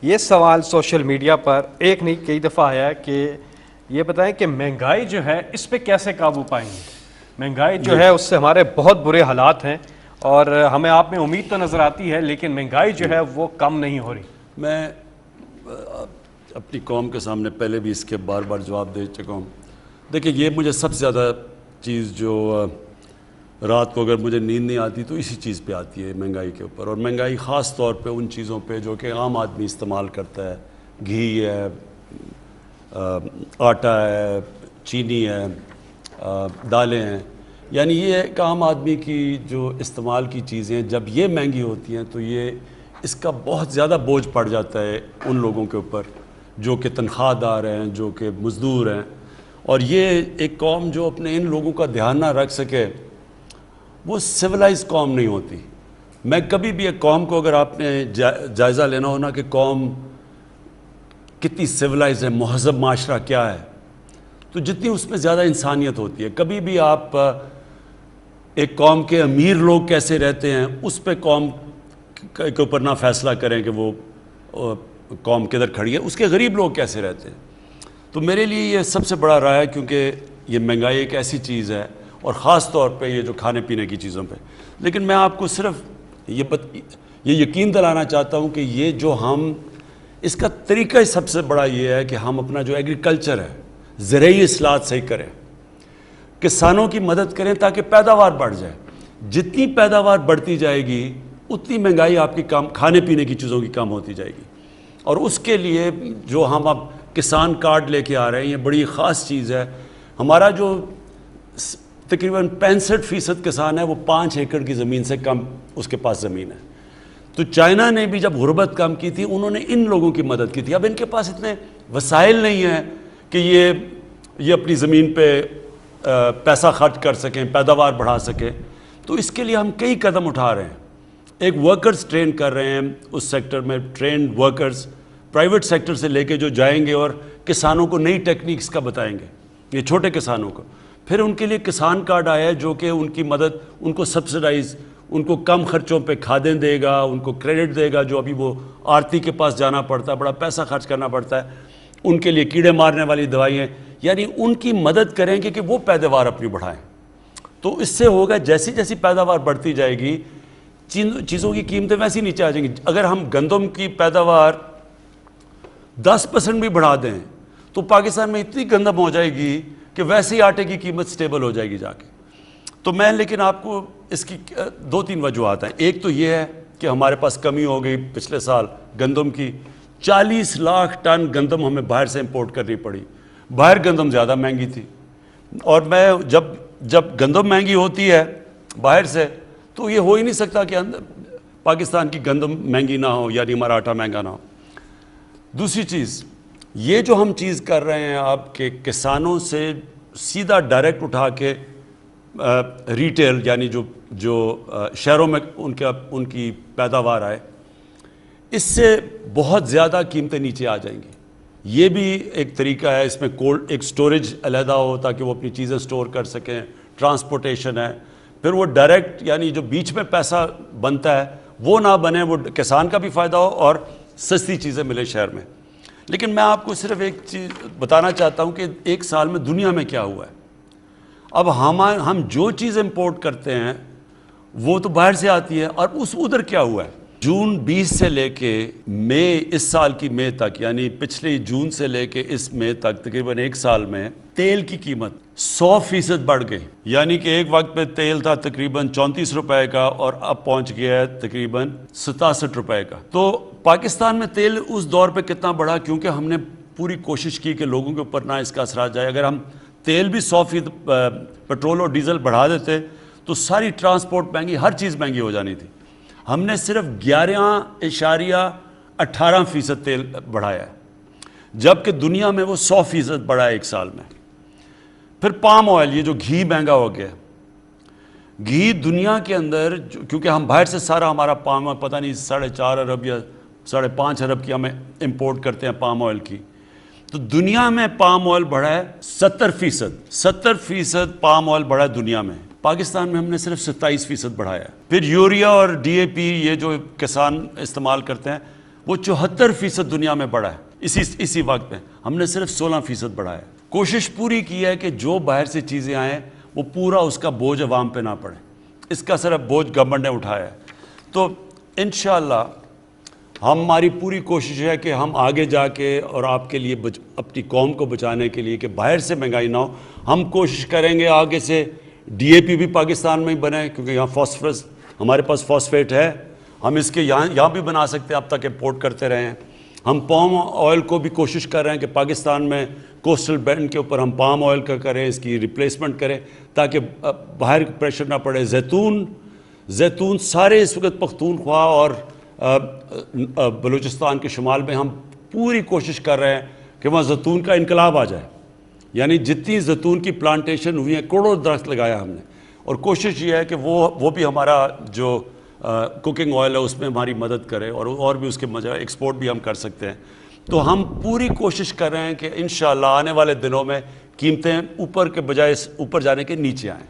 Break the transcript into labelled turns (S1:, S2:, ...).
S1: یہ سوال social media پر ایک نہیں کئی دفعہ آیا ہے کہ یہ بتائیں کہ مہنگائی جو ہے اس پہ کیسے قابو پائیں گے. مہنگائی جو ہے اس سے ہمارے بہت برے حالات ہیں اور ہمیں آپ میں امید تو نظر آتی ہے لیکن مہنگائی جو ہے وہ کم نہیں ہو رہی.
S2: میں اپنی قوم کے سامنے پہلے بھی اس کے بار بار جواب دے چکا ہوں. دیکھیں یہ مجھے سب سے زیادہ چیز جو رات کو اگر مجھے نیند نہیں آتی تو اسی چیز پہ آتی ہے، مہنگائی کے اوپر. اور مہنگائی خاص طور پہ ان چیزوں پہ جو کہ عام آدمی استعمال کرتا ہے. گھی ہے، آٹا ہے، چینی ہے، دالیں ہیں. یعنی یہ ایک عام آدمی کی جو استعمال کی چیزیں جب یہ مہنگی ہوتی ہیں تو یہ اس کا بہت زیادہ بوجھ پڑ جاتا ہے ان لوگوں کے اوپر جو کہ تنخواہ دار ہیں، جو کہ مزدور ہیں. اور یہ ایک قوم جو اپنے ان لوگوں کا دھیان نہ رکھ سکے وہ سویلائز قوم نہیں ہوتی. میں کبھی بھی ایک قوم کو اگر آپ نے جائزہ لینا ہو نا کہ قوم کتنی سویلائز ہے، مہذب معاشرہ کیا ہے، تو جتنی اس میں زیادہ انسانیت ہوتی ہے. کبھی بھی آپ ایک قوم کے امیر لوگ کیسے رہتے ہیں اس پہ قوم کے اوپر نہ فیصلہ کریں کہ وہ قوم کدھر کھڑی ہے، اس کے غریب لوگ کیسے رہتے ہیں. تو میرے لیے یہ سب سے بڑا رائے ہے کیونکہ یہ مہنگائی ایک ایسی چیز ہے اور خاص طور پہ یہ جو کھانے پینے کی چیزوں پہ. لیکن میں آپ کو صرف یہ یقین دلانا چاہتا ہوں کہ یہ جو ہم اس کا طریقہ سب سے بڑا یہ ہے کہ ہم اپنا جو ایگریکلچر ہے، زرعی اصلاحات صحیح کریں، کسانوں کی مدد کریں تاکہ پیداوار بڑھ جائے. جتنی پیداوار بڑھتی جائے گی اتنی مہنگائی آپ کی کم، کھانے پینے کی چیزوں کی کم ہوتی جائے گی. اور اس کے لیے جو ہم اب کسان کارڈ لے کے آ رہے ہیں یہ بڑی خاص چیز ہے. ہمارا جو تقریباً 65% کسان ہے وہ 5 ایکڑ کی زمین سے کم اس کے پاس زمین ہے. تو چائنا نے بھی جب غربت کم کی تھی انہوں نے ان لوگوں کی مدد کی تھی. اب ان کے پاس اتنے وسائل نہیں ہیں کہ یہ اپنی زمین پہ پیسہ خرچ کر سکیں، پیداوار بڑھا سکیں. تو اس کے لیے ہم کئی قدم اٹھا رہے ہیں. ایک ورکرز ٹرین کر رہے ہیں اس سیکٹر میں، ٹرینڈ ورکرز پرائیویٹ سیکٹر سے لے کے جو جائیں گے اور کسانوں کو نئی ٹیکنیکس کا بتائیں گے، یہ چھوٹے کسانوں کو. پھر ان کے لیے کسان کارڈ آیا ہے جو کہ ان کی مدد، ان کو سبسڈائز، ان کو کم خرچوں پہ کھادیں دے گا، ان کو کریڈٹ دے گا جو ابھی وہ آرتی کے پاس جانا پڑتا ہے، بڑا پیسہ خرچ کرنا پڑتا ہے. ان کے لیے کیڑے مارنے والی دوائیں، یعنی ان کی مدد کریں گے کہ وہ پیداوار اپنی بڑھائیں. تو اس سے ہوگا جیسی جیسی پیداوار بڑھتی جائے گی چیزوں کی قیمتیں ویسی نیچے آ جائیں گی. اگر ہم گندم کی پیداوار 10% بھی بڑھا دیں تو پاکستان میں اتنی گندم ہو جائے گی کہ ویسے ہی آٹے کی قیمت سٹیبل ہو جائے گی جا کے. تو میں لیکن آپ کو اس کی 2-3 وجوہات ہیں. ایک تو یہ ہے کہ ہمارے پاس کمی ہو گئی پچھلے سال گندم کی. 40 لاکھ ٹن گندم ہمیں باہر سے امپورٹ کرنی پڑی. باہر گندم زیادہ مہنگی تھی اور میں جب گندم مہنگی ہوتی ہے باہر سے تو یہ ہو ہی نہیں سکتا کہ پاکستان کی گندم مہنگی نہ ہو، یعنی ہمارا آٹا مہنگا نہ ہو. دوسری چیز یہ جو ہم چیز کر رہے ہیں آپ کے کسانوں سے سیدھا ڈائریکٹ اٹھا کے ریٹیل، یعنی جو شہروں میں ان کی پیداوار آئے، اس سے بہت زیادہ قیمتیں نیچے آ جائیں گی. یہ بھی ایک طریقہ ہے. اس میں کولڈ ایک سٹوریج علیحدہ ہو تاکہ وہ اپنی چیزیں سٹور کر سکیں. ٹرانسپورٹیشن ہے. پھر وہ ڈائریکٹ یعنی جو بیچ میں پیسہ بنتا ہے وہ نہ بنے، وہ کسان کا بھی فائدہ ہو اور سستی چیزیں ملے شہر میں. لیکن میں آپ کو صرف ایک چیز بتانا چاہتا ہوں کہ 1 سال میں دنیا میں کیا ہوا ہے. اب ہم جو چیز امپورٹ کرتے ہیں وہ تو باہر سے آتی ہے، اور ادھر کیا ہوا ہے. جون 20 سے لے کے مئی، اس سال کی مئی تک، یعنی پچھلی جون سے لے کے اس مئی تک تقریباً 1 سال میں تیل کی قیمت 100% بڑھ گئی. یعنی کہ ایک وقت پہ تیل تھا تقریباً 34 روپے کا اور اب پہنچ گیا ہے تقریباً 67 روپے کا. تو پاکستان میں تیل اس دور پہ کتنا بڑھا کیونکہ ہم نے پوری کوشش کی کہ لوگوں کے اوپر نہ اس کا اثرات جائے. اگر ہم تیل بھی 100% پیٹرول اور ڈیزل بڑھا دیتے تو ساری ٹرانسپورٹ مہنگی، ہر چیز مہنگی ہو جانی تھی. ہم نے صرف 11.18% تیل بڑھایا ہے جبکہ دنیا میں وہ 100% بڑھا ہے 1 سال میں. پھر پام آئل، یہ جو گھی مہنگا ہو گیا. گھی دنیا کے اندر کیونکہ ہم باہر سے سارا ہمارا پام پتہ نہیں 4.5 ارب یا 5.5 ارب کی ہمیں امپورٹ کرتے ہیں پام آئل کی. تو دنیا میں پام آئل بڑھا ہے 70% پام آئل بڑھا ہے دنیا میں. پاکستان میں ہم نے صرف 27% بڑھایا ہے. پھر یوریا اور DAP یہ جو کسان استعمال کرتے ہیں وہ 74% دنیا میں بڑھا ہے اسی وقت میں. ہم نے صرف 16% بڑھایا ہے. کوشش پوری کی ہے کہ جو باہر سے چیزیں آئیں وہ پورا اس کا بوجھ عوام پہ نہ پڑے. اس کا صرف بوجھ گورنمنٹ نے اٹھایا ہے. تو انشاءاللہ ہماری پوری کوشش ہے کہ ہم آگے جا کے اور آپ کے لیے اپنی قوم کو بچانے کے لیے کہ باہر سے مہنگائی نہ ہو، ہم کوشش کریں گے آگے سے ڈی اے پی بھی پاکستان میں ہی بنے، کیونکہ یہاں فاسفورس ہمارے پاس فاسفیٹ ہے، ہم اس کے یہاں بھی بنا سکتے ہیں، اب تک امپورٹ کرتے رہے ہیں. ہم پام آئل کو بھی کوشش کر رہے ہیں کہ پاکستان میں کوسٹل بینڈ کے اوپر ہم پام آئل کا کریں، اس کی ریپلیسمنٹ کریں تاکہ باہر پریشر نہ پڑے. زیتون سارے اس وقت پختونخوا اور بلوچستان کے شمال میں ہم پوری کوشش کر رہے ہیں کہ وہاں زیتون کا انقلاب آ جائے. یعنی جتنی زیتون کی پلانٹیشن ہوئی ہیں، کروڑوں درخت لگایا ہم نے، اور کوشش یہ ہے کہ وہ بھی ہمارا جو کوکنگ آئل ہے اس میں ہماری مدد کرے، اور بھی اس کے ایکسپورٹ بھی ہم کر سکتے ہیں. تو ہم پوری کوشش کر رہے ہیں کہ انشاءاللہ آنے والے دنوں میں قیمتیں اوپر کے بجائے اوپر جانے کے نیچے آئیں.